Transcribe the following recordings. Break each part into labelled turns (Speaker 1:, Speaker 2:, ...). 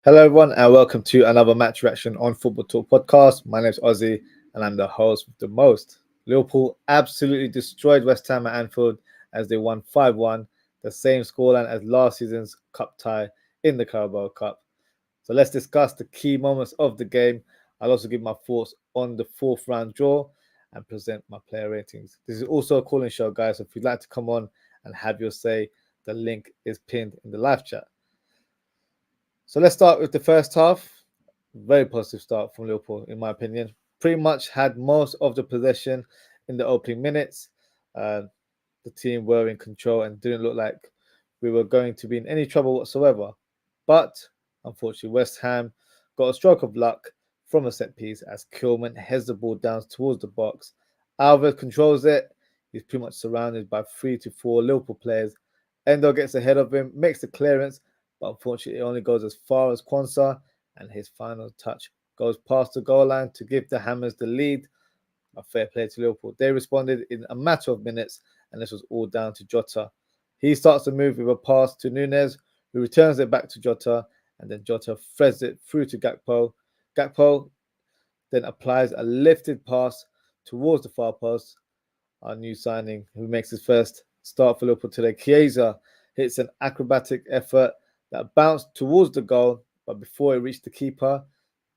Speaker 1: Hello everyone and welcome to another match reaction on Football Talk Podcast. My name is Ozzy and I'm the host with the most. Liverpool absolutely destroyed West Ham at Anfield as they won 5-1, the same scoreline as last season's cup tie in the Carabao Cup. So let's discuss the key moments of the game. I'll also give my thoughts on the fourth round draw and present my player ratings. This is also a calling show, guys, so if you'd like to come on and have your say, the link is pinned in the live chat. So let's start with the first half. Very positive start from Liverpool, in my opinion. Pretty much had most of the possession in the opening minutes. The team were in control and didn't look like we were going to be in any trouble whatsoever. But unfortunately, West Ham got a stroke of luck from a set piece as Kilman heads the ball down towards the box. Alvarez controls it. He's pretty much surrounded by 3 to 4 Liverpool players. Endo gets ahead of him, makes the clearance, but unfortunately it only goes as far as Quansah, and his final touch goes past the goal line to give the Hammers the lead. A fair play to Liverpool. They responded in a matter of minutes, and this was all down to Jota. He starts to move with a pass to Núñez, who returns it back to Jota, and then Jota threads it through to Gakpo. Gakpo then applies a lifted pass towards the far post. Our new signing, who makes his first start for Liverpool today, Chiesa, hits an acrobatic effort that bounced towards the goal, but before it reached the keeper,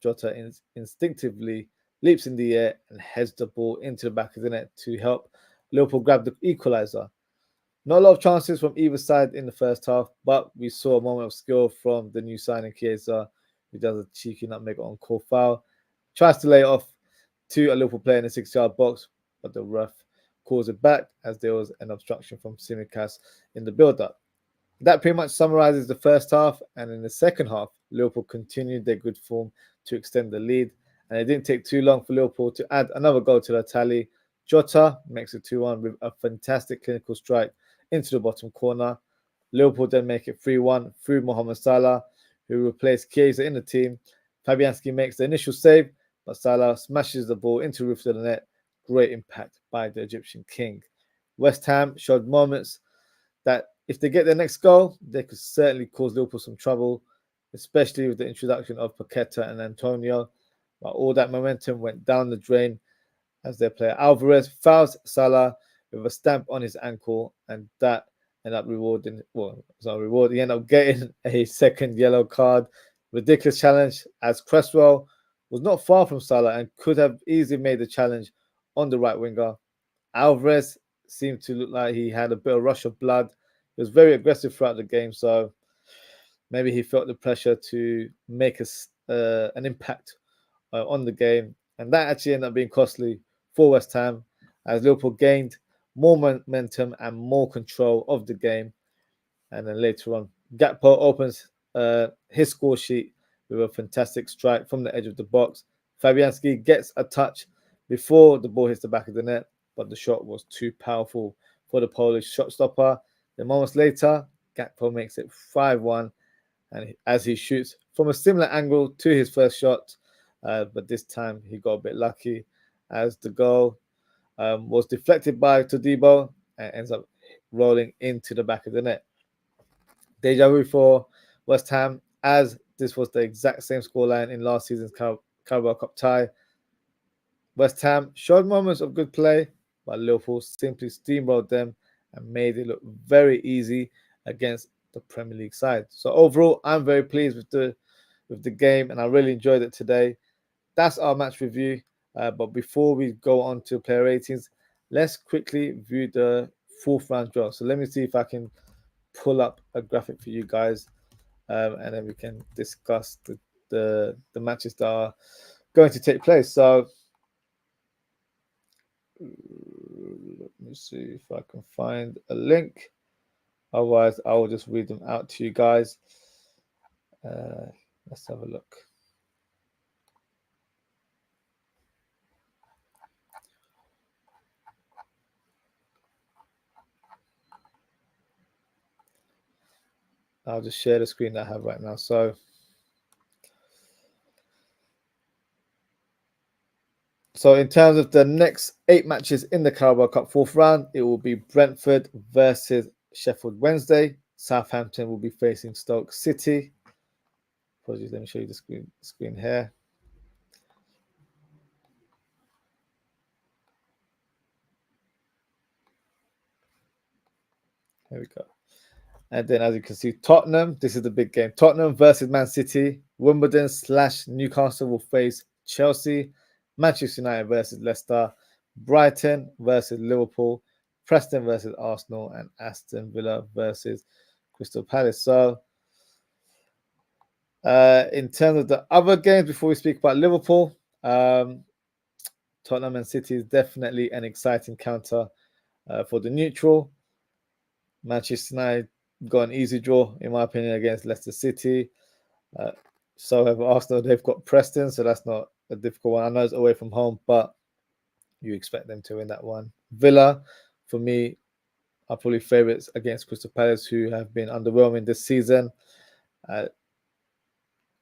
Speaker 1: Jota instinctively leaps in the air and heads the ball into the back of the net to help Liverpool grab the equaliser. Not a lot of chances from either side in the first half, but we saw a moment of skill from the new signing Chiesa, who does a cheeky nutmeg on call foul. Tries to lay it off to a Liverpool player in the 6-yard box, but the ref calls it back as there was an obstruction from Tsimikas in the build-up. That pretty much summarizes the first half, and in the second half, Liverpool continued their good form to extend the lead, and it didn't take too long for Liverpool to add another goal to the tally. Jota makes it 2-1 with a fantastic clinical strike into the bottom corner. Liverpool then make it 3-1 through Mohamed Salah, who replaced Chiesa in the team. Fabianski makes the initial save, but Salah smashes the ball into the roof of the net. Great impact by the Egyptian king. West Ham showed moments that if they get their next goal, they could certainly cause Liverpool some trouble, especially with the introduction of Paqueta and Antonio. But all that momentum went down the drain as their player Alvarez fouls Salah with a stamp on his ankle, and that ended up he ended up getting a second yellow card. Ridiculous challenge as Cresswell was not far from Salah and could have easily made the challenge on the right winger. Alvarez seemed to look like he had a bit of rush of blood. He was very aggressive throughout the game, so maybe he felt the pressure to make an impact on the game, and that actually ended up being costly for West Ham as Liverpool gained more momentum and more control of the game. And then later on, Gakpo opens his score sheet with a fantastic strike from the edge of the box. Fabianski gets a touch before the ball hits the back of the net, but the shot was too powerful for the Polish shot stopper. Then moments later, Gakpo makes it 5-1, and as he shoots from a similar angle to his first shot, but this time he got a bit lucky as the goal was deflected by Todibo and ends up rolling into the back of the net. Deja vu for West Ham, as this was the exact same scoreline in last season's Carabao Cup tie. West Ham showed moments of good play, but Liverpool simply steamrolled them and made it look very easy against the Premier League side. So overall, I'm very pleased with the game, and I really enjoyed it today. That's our match review. But before we go on to player ratings, let's quickly view the fourth round draw. So let me see if I can pull up a graphic for you guys, and then we can discuss the matches that are going to take place. So let me see if I can find a link. Otherwise, I will just read them out to you guys. Let's have a look. I'll just share the screen that I have right now. So in terms of the next 8 matches in the Carabao Cup 4th round, it will be Brentford versus Sheffield Wednesday. Southampton will be facing Stoke City. Apologies, let me show you the screen here. There we go. And then, as you can see, Tottenham, this is the big game. Tottenham versus Man City. Wimbledon / Newcastle will face Chelsea. Manchester United versus Leicester. Brighton versus Liverpool. Preston versus Arsenal. And Aston Villa versus Crystal Palace. So, in terms of the other games, before we speak about Liverpool, Tottenham and City is definitely an exciting counter for the neutral. Manchester United got an easy draw, in my opinion, against Leicester City. So have Arsenal. They've got Preston, so that's not a difficult one. I know it's away from home, but you expect them to win that one. Villa, for me, are probably favourites against Crystal Palace, who have been underwhelming this season. I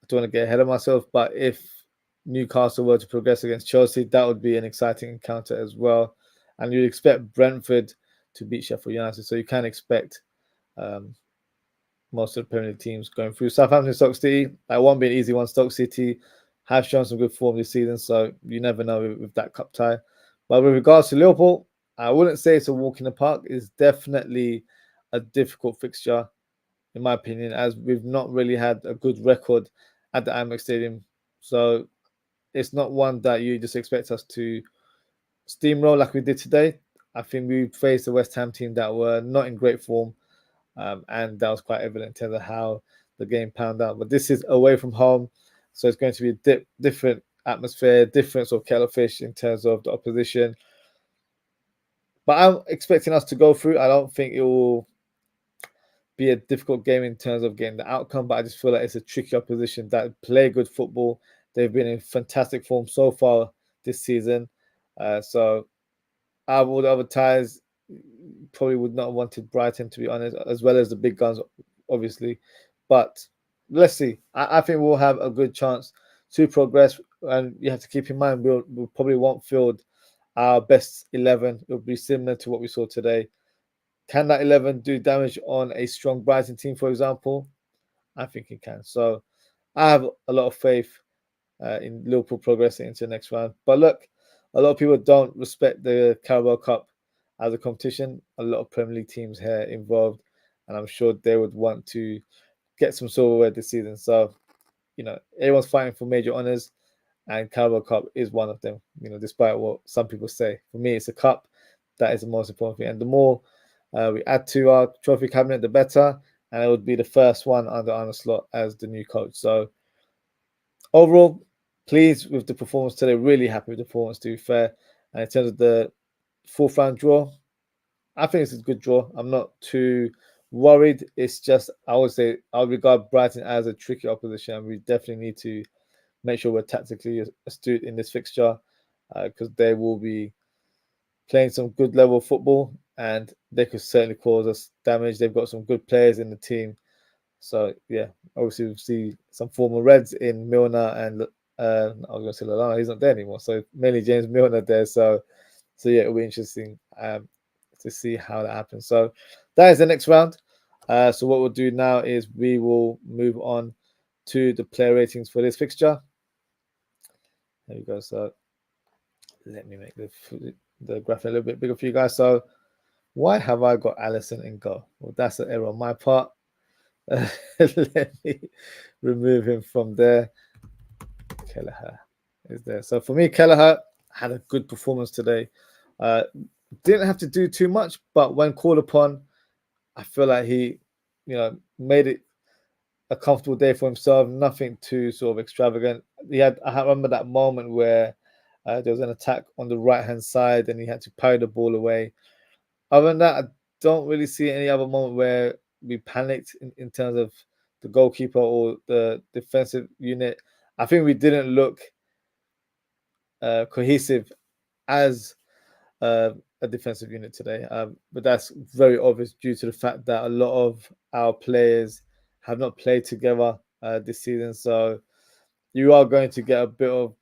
Speaker 1: don't want to get ahead of myself, but if Newcastle were to progress against Chelsea, that would be an exciting encounter as well. And you'd expect Brentford to beat Sheffield United, so you can expect most of the Premier League teams going through. Southampton, Stoke City, that won't be an easy one. Stoke City have shown some good form this season, so you never know with that cup tie. But with regards to Liverpool, I wouldn't say it's a walk in the park. It's definitely a difficult fixture, in my opinion, as we've not really had a good record at the Amex Stadium. So it's not one that you just expect us to steamroll like we did today. I think we faced a West Ham team that were not in great form, and that was quite evident in terms of how the game panned out. But this is away from home, so it's going to be a different atmosphere, different sort of kettle of fish in terms of the opposition. But I'm expecting us to go through. I don't think it will be a difficult game in terms of getting the outcome, but I just feel like it's a tricky opposition that play good football. They've been in fantastic form so far this season. So out of all the other ties, probably would not have wanted Brighton, to be honest, as well as the big guns, obviously. But let's see. I think we'll have a good chance to progress. And you have to keep in mind, we probably won't field our best 11. It'll be similar to what we saw today. Can that 11 do damage on a strong Brighton team, for example? I think it can. So I have a lot of faith in Liverpool progressing into the next round. But look, a lot of people don't respect the Carabao Cup as a competition. A lot of Premier League teams here involved, and I'm sure they would want to get some silverware this season. So, everyone's fighting for major honours, and Carabao Cup is one of them. Despite what some people say, for me, it's a cup that is the most important thing. And the more we add to our trophy cabinet, the better. And it would be the first one under Arne Slot as the new coach. So overall, pleased with the performance today. Really happy with the performance, to be fair. And in terms of the 4th round draw, I think it's a good draw. I'm not too worried. It's just, I would say, I would regard Brighton as a tricky opposition. And we definitely need to make sure we're tactically astute in this fixture, because they will be playing some good level of football and they could certainly cause us damage. They've got some good players in the team. So, yeah, obviously we'll see some former Reds in Milner and I was going to say Lallana. He's not there anymore. So mainly James Milner there. So yeah, it'll be interesting to see how that happens. So that is the next round. So what we'll do now is we will move on to the player ratings for this fixture. There we go. So let me make the graphic a little bit bigger for you guys. So why have I got Alisson in goal? Well, that's an error on my part. Let me remove him from there. Kelleher is there. So for me, Kelleher had a good performance today. Didn't have to do too much, but when called upon, I feel like he made it a comfortable day for himself. Nothing too sort of extravagant. I remember that moment where there was an attack on the right hand side and he had to parry the ball away. Other than that, I don't really see any other moment where we panicked in terms of the goalkeeper or the defensive unit. I think we didn't look cohesive as a defensive unit today. But that's very obvious due to the fact that a lot of our players have not played together this season. So you are going to get a bit of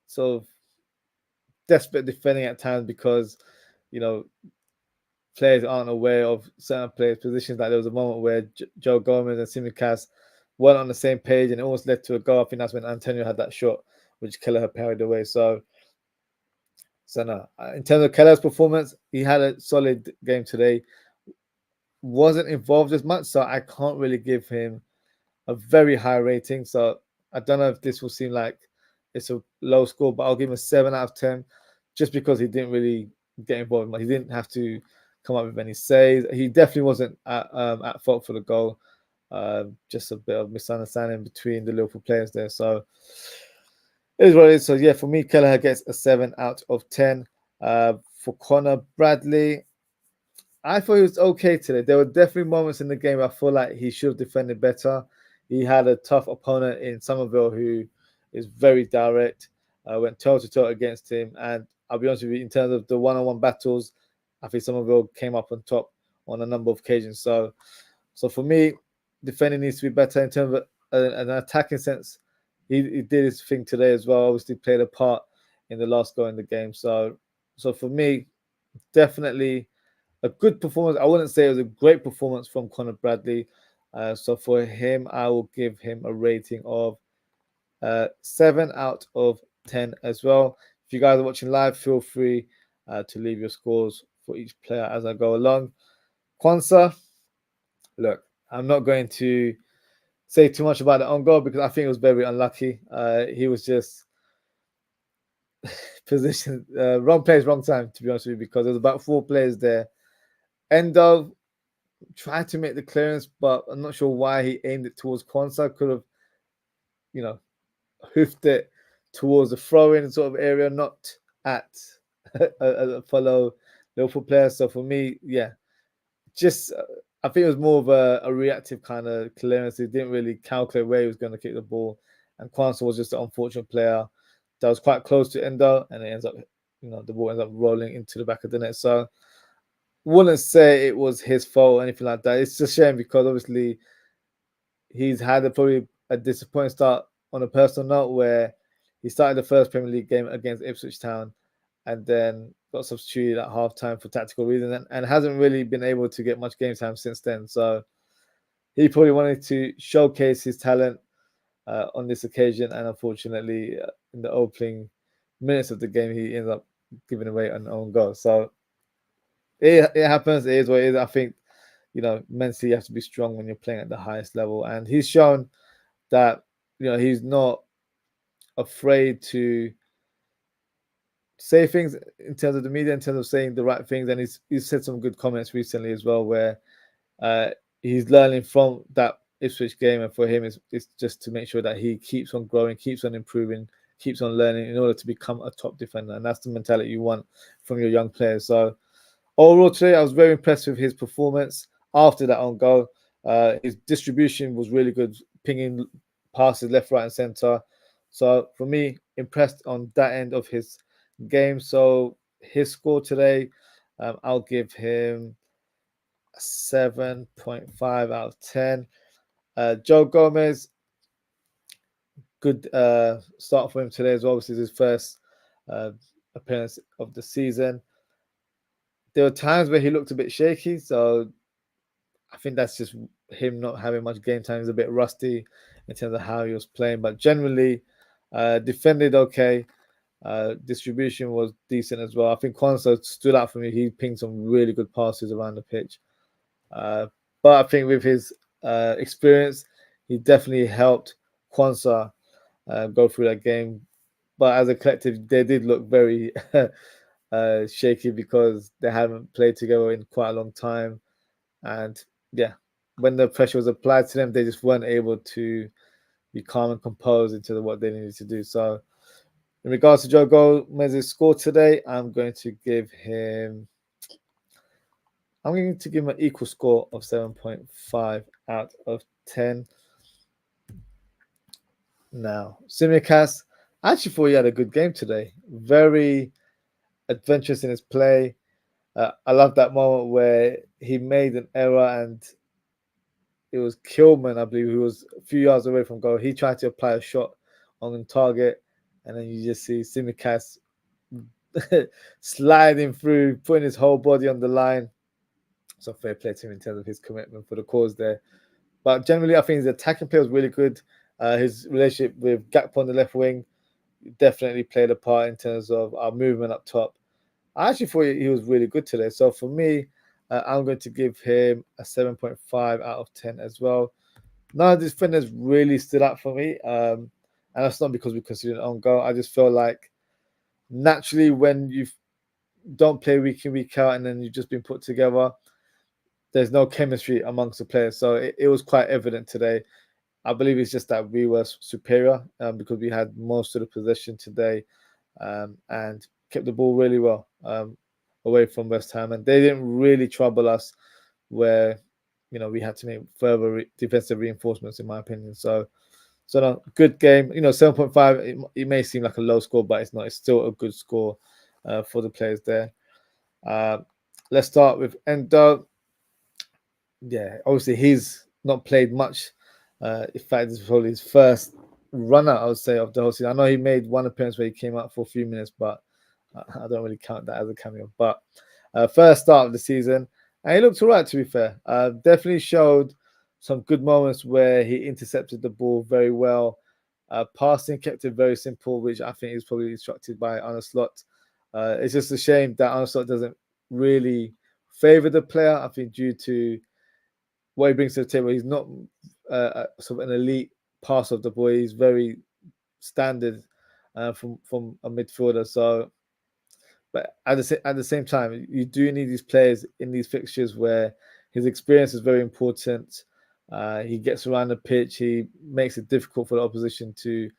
Speaker 1: sort of desperate defending at times because, players aren't aware of certain players' positions. Like there was a moment where Joe Gomez and Simicast weren't on the same page and it almost led to a goal. I think that's when Antonio had that shot, which Kelleher parried away. So no, in terms of Kelleher's performance, he had a solid game today. Wasn't involved as much, so I can't really give him a very high rating. So I don't know if this will seem like it's a low score, but I'll give him a 7 out of 10 just because he didn't really get involved. He didn't have to come up with any saves. He definitely wasn't at fault for the goal. Just a bit of misunderstanding between the Liverpool players there. So it is what it is. So yeah, for me, Kelleher gets a 7 out of 10. For Connor Bradley, I thought he was okay today. There were definitely moments in the game I feel like he should have defended better. He had a tough opponent in Somerville who is very direct, went toe-to-toe against him. And I'll be honest with you, in terms of the one-on-one battles, I think Somerville came up on top on a number of occasions. So for me, defending needs to be better in terms of an attacking sense. He did his thing today as well. Obviously played a part in the last goal in the game. So for me, definitely a good performance. I wouldn't say it was a great performance from Connor Bradley. So for him, I will give him a rating of 7 out of 10 as well. If you guys are watching live, feel free to leave your scores for each player as I go along. Kwanzaa, look, I'm not going to say too much about the own goal because I think it was very unlucky. He was just positioned wrong place, wrong time, to be honest with you, because there's about 4 players there. Endo tried to make the clearance, but I'm not sure why he aimed it towards Kwanzaa. Could have, hoofed it towards the throw-in sort of area, not at a fellow Liverpool player. So for me, yeah, just I think it was more of a reactive kind of clearance. He didn't really calculate where he was going to kick the ball, and Kwanzaa was just an unfortunate player that was quite close to Endo, and it ends up, the ball ends up rolling into the back of the net. So wouldn't say it was his fault or anything like that. It's just a shame because obviously he's had probably a disappointing start on a personal note where he started the first Premier League game against Ipswich Town and then got substituted at half-time for tactical reasons and hasn't really been able to get much game time since then. So he probably wanted to showcase his talent on this occasion, and unfortunately, in the opening minutes of the game, he ends up giving away an own goal. So it happens. It is what it is. I think, mentally you have to be strong when you're playing at the highest level. And he's shown that, he's not afraid to say things in terms of the media, in terms of saying the right things. And he's said some good comments recently as well, where he's learning from that Ipswich game. And for him, it's just to make sure that he keeps on growing, keeps on improving, keeps on learning in order to become a top defender. And that's the mentality you want from your young players. So overall today, I was very impressed with his performance after that own goal. His distribution was really good, pinging passes left, right, and centre. So for me, impressed on that end of his game. So his score today, I'll give him 7.5 out of 10. Joe Gomez, good start for him today as well. This is his first appearance of the season. There were times where he looked a bit shaky, so I think that's just him not having much game time. He's a bit rusty in terms of how he was playing, but generally defended okay. Distribution was decent as well. I think Kwanzaa stood out for me. He pinged some really good passes around the pitch. But I think with his experience, he definitely helped Kwanzaa go through that game. But as a collective, they did look very shaky because they haven't played together in quite a long time. And yeah, when the pressure was applied to them, they just weren't able to be calm and composed into what they needed to do. So, in regards to Joe Gomez's score today, I'm going to give him an equal score of 7.5 out of 10. Now, Simicast, I actually thought he had a good game today. Very adventurous in his play. I love that moment where he made an error and it was Kilman, I believe, who was a few yards away from goal. He tried to apply a shot on target, and then you just see Simicast sliding through, putting his whole body on the line. So fair play to him in terms of his commitment for the cause there. But generally, I think his attacking play was really good. His relationship with Gakpo on the left wing definitely played a part in terms of our movement up top. I actually thought he was really good today. So for me, I'm going to give him a 7.5 out of 10 as well. None of these defenders really stood out for me. And that's not because we considered an own goal. I just feel like naturally when you don't play week in, week out, and then you've just been put together, there's no chemistry amongst the players. So it was quite evident today. I believe it's just that we were superior because we had most of the possession today and kept the ball really well away from West Ham. And they didn't really trouble us where, we had to make further defensive reinforcements, in my opinion. So no, good game. 7.5, it may seem like a low score, but it's not. It's still a good score for the players there. Let's start with Endo. Yeah, obviously he's not played much. In fact, this is probably his first runner, I would say, of the whole season. I know he made one appearance where he came out for a few minutes, but I don't really count that as a cameo. But first start of the season, and he looked all right, to be fair. Definitely showed some good moments where he intercepted the ball very well. Passing kept it very simple, which I think is probably instructed by Arne Slot. It's just a shame that Arne Slot doesn't really favour the player, I think, due to what he brings to the table. He's not sort of an elite passer of the ball. He's very standard from a midfielder. So, but at the same time, you do need these players in these fixtures where his experience is very important. He gets around the pitch. He makes it difficult for the opposition to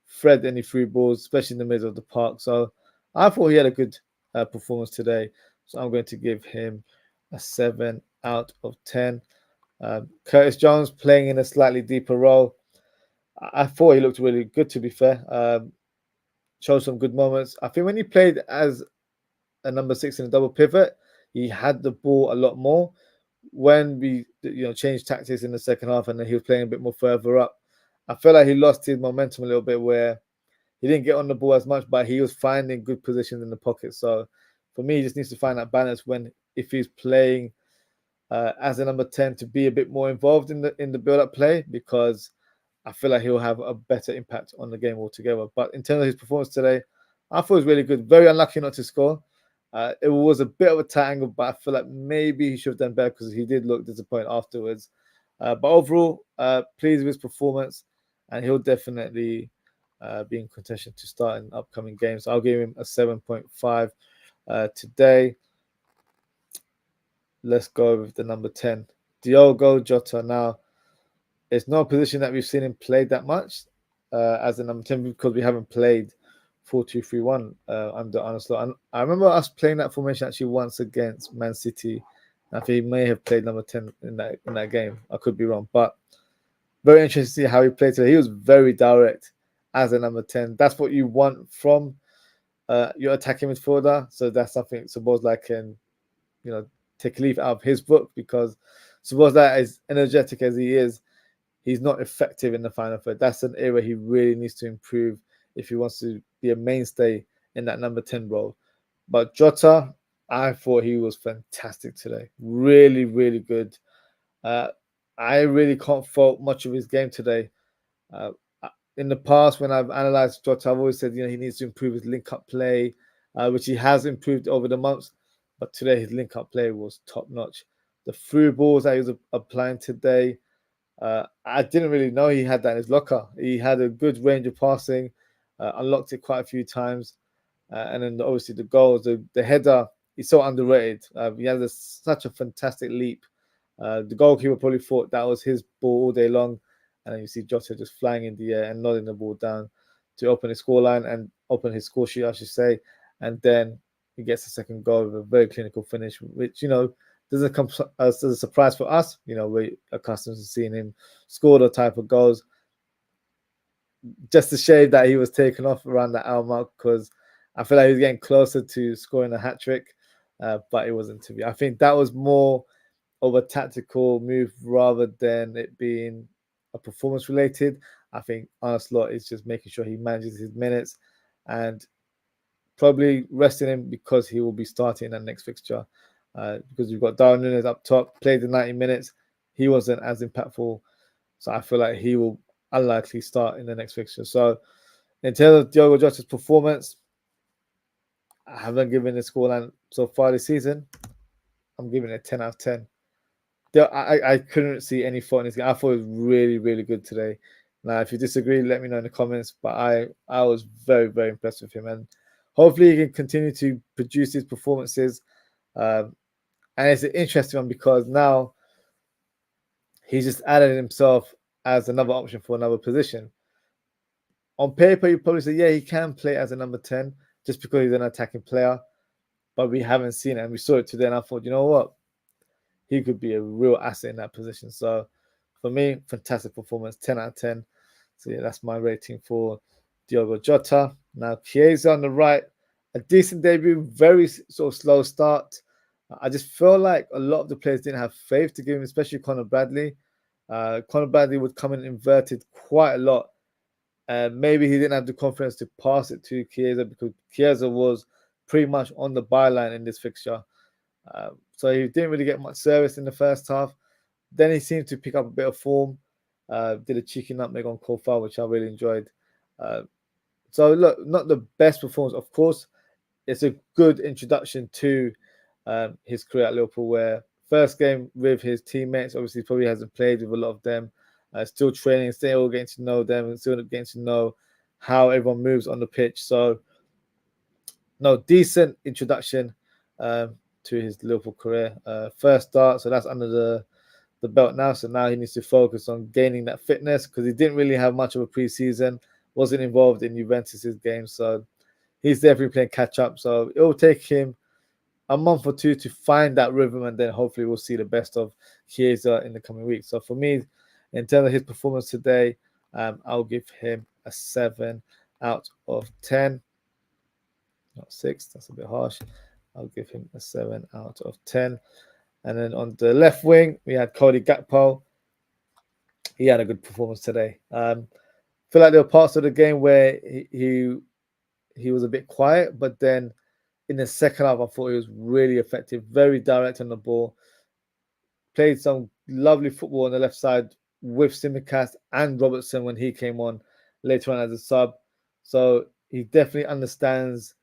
Speaker 1: thread any through balls, especially in the middle of the park. So I thought he had a good performance today. So I'm going to give him a 7 out of 10. Curtis Jones playing in a slightly deeper role. I thought he looked really good, to be fair. Showed some good moments. I think when he played as a number 6 in a double pivot, he had the ball a lot more. When we changed tactics in the second half and then he was playing a bit more further up, I felt like he lost his momentum a little bit where he didn't get on the ball as much, but he was finding good positions in the pocket. So for me, he just needs to find that balance if he's playing as a number 10 to be a bit more involved in the build-up play, because I feel like he'll have a better impact on the game altogether. But in terms of his performance today, I thought it was really good. Very unlucky not to score. It was a bit of a tight angle, but I feel like maybe he should have done better because he did look disappointed afterwards. But overall, pleased with his performance, and he'll definitely be in contention to start in upcoming games. I'll give him a 7.5 today. Let's go with the number 10, Diogo Jota. Now, it's not a position that we've seen him play that much as a number 10 because we haven't played 4-2-3-1 under Arne Slot. And I remember us playing that formation actually once against Man City. I think he may have played number 10 in that game. I could be wrong, but very interesting to see how he played today. He was very direct as a number 10. That's what you want from your attacking midfielder. So that's something Szoboszlai can, take a leaf out of his book, because Szoboszlai, as energetic as he is, he's not effective in the final third. That's an area he really needs to improve if he wants to be a mainstay in that number 10 role. But Jota, I thought he was fantastic today. Really, really good. I really can't fault much of his game today. In the past, when I've analysed Jota, I've always said, he needs to improve his link-up play, which he has improved over the months. But today, his link-up play was top-notch. The through balls that he was applying today, I didn't really know he had that in his locker. He had a good range of passing, unlocked it quite a few times. And then obviously the goals, the header, he's so underrated. He has such a fantastic leap The goalkeeper probably thought that was his ball all day long, and then you see Jota just flying in the air and nodding the ball down to open his scoreline and open his score sheet, I should say. And then he gets the second goal with a very clinical finish, which, doesn't come as a surprise for us. We're accustomed to seeing him score the type of goals. Just a shame that he was taken off around the hour mark, because I feel like he was getting closer to scoring a hat-trick, but it wasn't to be. I think that was more of a tactical move rather than it being a performance related. I think Arne Slot is just making sure he manages his minutes and probably resting him because he will be starting in that next fixture. Because you've got Darwin Núñez up top, played the 90 minutes. He wasn't as impactful. So I feel like he will unlikely start in the next fixture. So in terms of Diogo Jota's performance, I haven't given the scoreline so far this season. I'm giving it a 10 out of 10. I couldn't see any fault in this game. I thought it was really, really good today. Now, if you disagree, let me know in the comments. But I was very, very impressed with him. And hopefully he can continue to produce his performances. And it's an interesting one because now he's just added himself as another option for another position. On paper, you probably say, yeah, he can play as a number 10 just because he's an attacking player. But we haven't seen it. And we saw it today. And I thought, you know what? He could be a real asset in that position. So for me, fantastic performance, 10 out of 10. So yeah, that's my rating for Diogo Jota. Now, Chiesa on the right, a decent debut, very sort of slow start. I just feel like a lot of the players didn't have faith to give him, especially Conor Bradley. Conor Bradley would come in inverted quite a lot. Maybe he didn't have the confidence to pass it to Chiesa because Chiesa was pretty much on the byline in this fixture. So he didn't really get much service in the first half. Then he seemed to pick up a bit of form. Did a cheeky nutmeg on Kofa, which I really enjoyed. So look, not the best performance, of course. It's a good introduction to his career at Liverpool, where first game with his teammates, obviously probably hasn't played with a lot of them. Still training, still getting to know them, and still getting to know how everyone moves on the pitch. So, no, decent introduction to his Liverpool career. First start, so that's under the belt now. So now he needs to focus on gaining that fitness because he didn't really have much of a preseason, wasn't involved in Juventus's games. So he's definitely playing catch up. So it will take him a month or two to find that rhythm, and then hopefully we'll see the best of Chiesa in the coming weeks. So for me, in terms of his performance today, I'll give him a 7 out of 10. Not 6, that's a bit harsh. I'll give him a 7 out of 10. And then on the left wing, we had Cody Gakpo. He had a good performance today. I feel like there were parts of the game where he was a bit quiet, but then in the second half, I thought he was really effective, very direct on the ball. Played some lovely football on the left side with Tsimikas and Robertson when he came on later on as a sub. So he definitely understands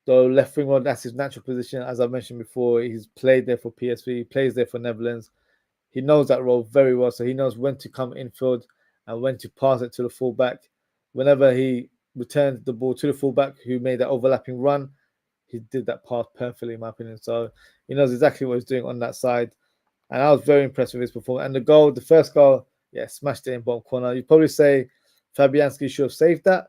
Speaker 1: the left wing role. That's his natural position. As I mentioned before, he's played there for PSV, he plays there for Netherlands. He knows that role very well. So he knows when to come infield and when to pass it to the fullback. Whenever he returned the ball to the fullback who made that overlapping run, he did that pass perfectly, in my opinion. So he knows exactly what he's doing on that side. And I was very impressed with his performance. And the first goal, yeah, smashed it in bottom corner. You'd probably say Fabianski should have saved that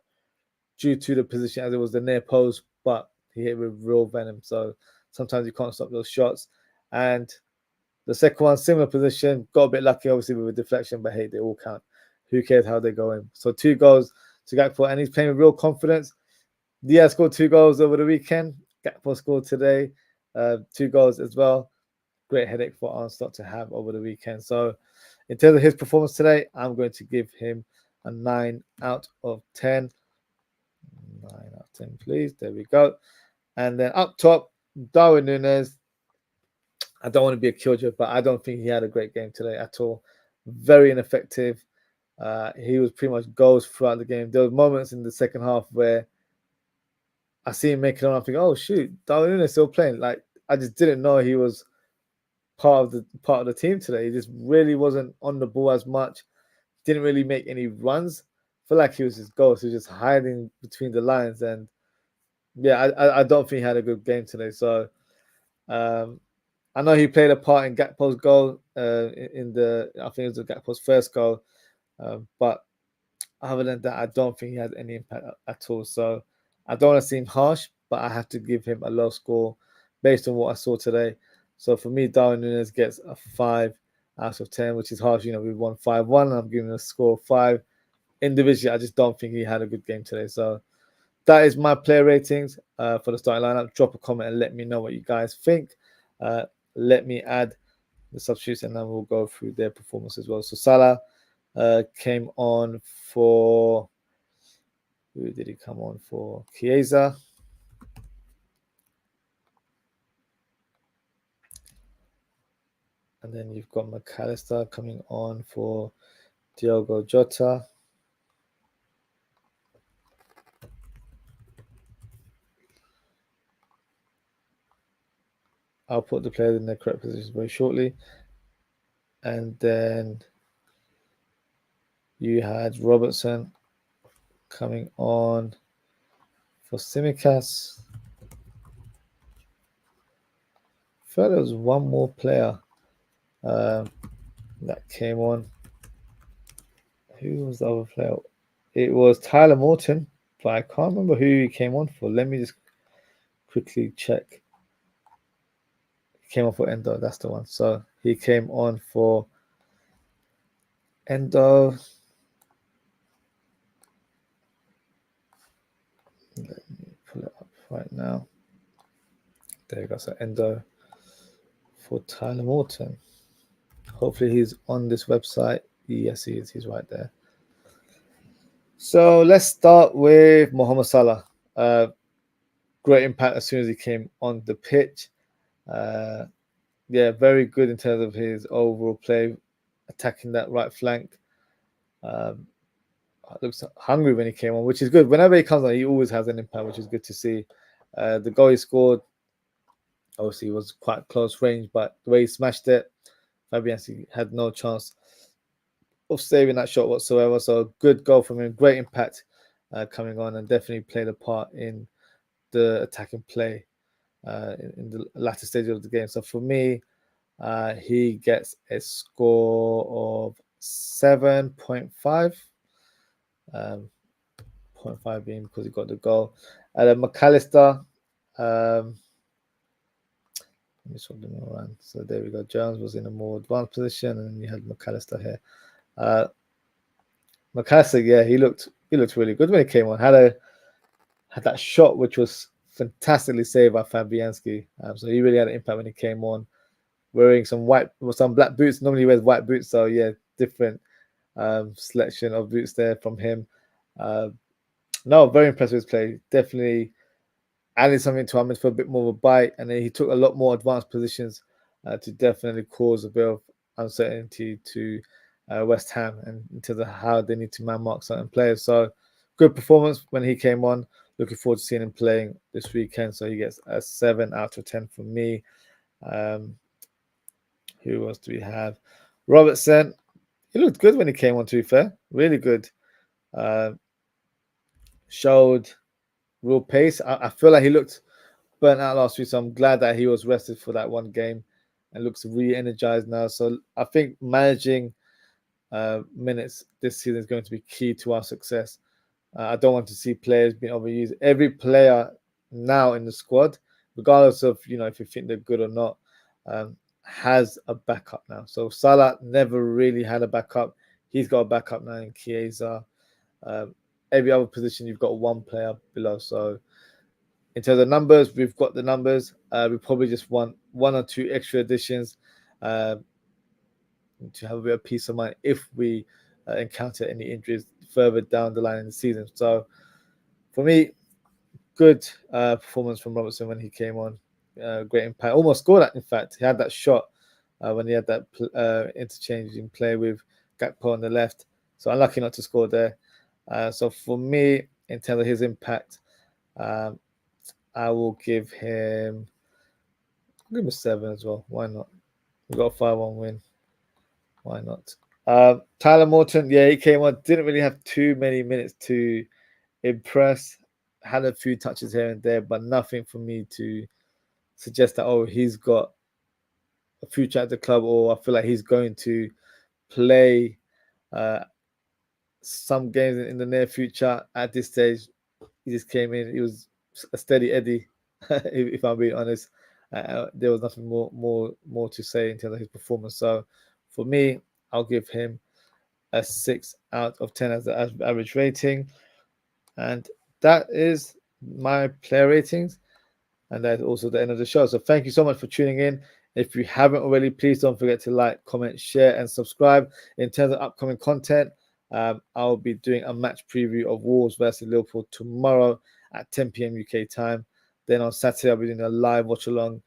Speaker 1: due to the position as it was the near post, but he hit with real venom. So sometimes you can't stop those shots. And the second one, similar position, got a bit lucky, obviously, with a deflection, but hey, they all count. Who cares how they go in? So 2 goals to Gakpo, and he's playing with real confidence. Diaz scored 2 goals over the weekend. Gakpo scored today, 2 goals as well. Great headache for Arne Slot to have over the weekend. So in terms of his performance today, I'm going to give him a 9 out of 10. 9 out of 10, please. There we go. And then up top, Darwin Núñez. I don't want to be a killjoy, but I don't think he had a great game today at all. Very ineffective. He was pretty much goals throughout the game. There were moments in the second half where I see him making it on. I think, oh shoot, Darwin Núñez still playing. Like I just didn't know he was part of the team today. He just really wasn't on the ball as much. Didn't really make any runs. I feel like he was just ghost. He was just hiding between the lines. And yeah, I don't think he had a good game today. So I know he played a part in Gakpo's goal in the, I think it was Gakpo's first goal, but other than that, I don't think he had any impact at all. So I don't want to seem harsh, but I have to give him a low score based on what I saw today. So for me, Darwin Núñez gets a 5 out of 10, which is harsh. You know, we won 5-1, and I'm giving a score of 5. Individually, I just don't think he had a good game today. So that is my player ratings for the starting lineup. Drop a comment and let me know what you guys think. Let me add the substitutes, and then we'll go through their performance as well. So Salah came on for, who did he come on for? Chiesa. And then you've got McAllister coming on for Diogo Jota. I'll put the players in their correct positions very shortly. And then you had Robertson coming on for Tsimikas. I felt there was one more player that came on. Who was the other player? It was Tyler Morton, but I can't remember who he came on for. Let me just quickly check. He came on for Endo, that's the one. So he came on for Endo. Let me pull it up right now. There you go. So Endo for Tyler Morton. Hopefully he's on this website. Yes, he is. He's right there. So let's start with Mohamed Salah. Great impact as soon as he came on the pitch. Yeah, very good in terms of his overall play, attacking that right flank. Looks hungry when he came on, which is good. Whenever he comes on, he always has an impact, which is good to see. The goal he scored, obviously, was quite close range, but the way he smashed it, Fabianski had no chance of saving that shot whatsoever. So good goal from him, great impact coming on, and definitely played a part in the attacking play in the latter stages of the game. So for me, he gets a score of 7.5. 0.5 being because he got the goal. And then McAllister, let me swap them around. So there we go. Jones was in a more advanced position, and you had McAllister here. McAllister, yeah, he looked really good when he came on. Had that shot which was fantastically saved by Fabianski. So he really had an impact when he came on, wearing some black boots. Normally he wears white boots, so yeah, different selection of boots there from him. No, very impressed with his play. Definitely added something to our midfield, a bit more of a bite, and then he took a lot more advanced positions to definitely cause a bit of uncertainty to West Ham and in terms of how they need to man mark certain players. So good performance when he came on. Looking forward to seeing him playing this weekend. So he gets a 7 out of 10 from me. Who else do we have? Robertson. He looked good when he came on, to be fair. Really good. Showed real pace. I feel like he looked burnt out last week, so I'm glad that he was rested for that one game and looks re-energized now. So I think managing minutes this season is going to be key to our success. I don't want to see players being overused. Every player now in the squad, regardless of if you think they're good or not, has a backup now. So Salah never really had a backup. He's got a backup now in Chiesa. Every other position, you've got one player below. So in terms of numbers, we've got the numbers. We probably just want 1 or 2 extra additions to have a bit of peace of mind if we encounter any injuries further down the line in the season. So for me, good performance from Robertson when he came on. Great impact. Almost scored that, in fact. He had that shot when he had that interchanging play with Gakpo on the left. So unlucky not to score there. So for me, in terms of his impact, I will give him a 7 as well. Why not? We got a 5-1 win. Why not? Tyler Morton, yeah, he came on. Didn't really have too many minutes to impress. Had a few touches here and there, but nothing for me to suggest that he's got future at the club, or I feel like he's going to play some games in the near future. At this stage, he just came in. He was a steady Eddie, if I'm being honest. There was nothing more to say in terms of his performance. So for me, I'll give him a 6 out of 10 as the average rating. And that is my player ratings. And that's also the end of the show. So thank you so much for tuning in. If you haven't already, please don't forget to like, comment, share, and subscribe. In terms of upcoming content, I'll be doing a match preview of Wolves versus Liverpool tomorrow at 10 p.m. UK time. Then on Saturday, I'll be doing a live watch along,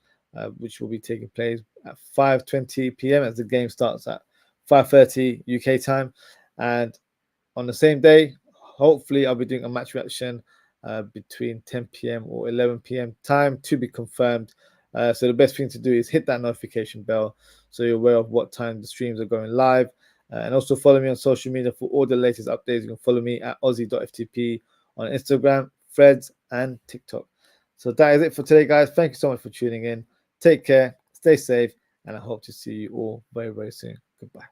Speaker 1: which will be taking place at 5:20 p.m. as the game starts at 5:30 UK time. And on the same day, hopefully, I'll be doing a match reaction between 10 p.m. or 11 p.m. time, to be confirmed. So the best thing to do is hit that notification bell so you're aware of what time the streams are going live. And also follow me on social media for all the latest updates. You can follow me at Aussie.ftp on Instagram, Threads, and TikTok. So that is it for today, guys. Thank you so much for tuning in. Take care, stay safe, and I hope to see you all very, very soon. Goodbye.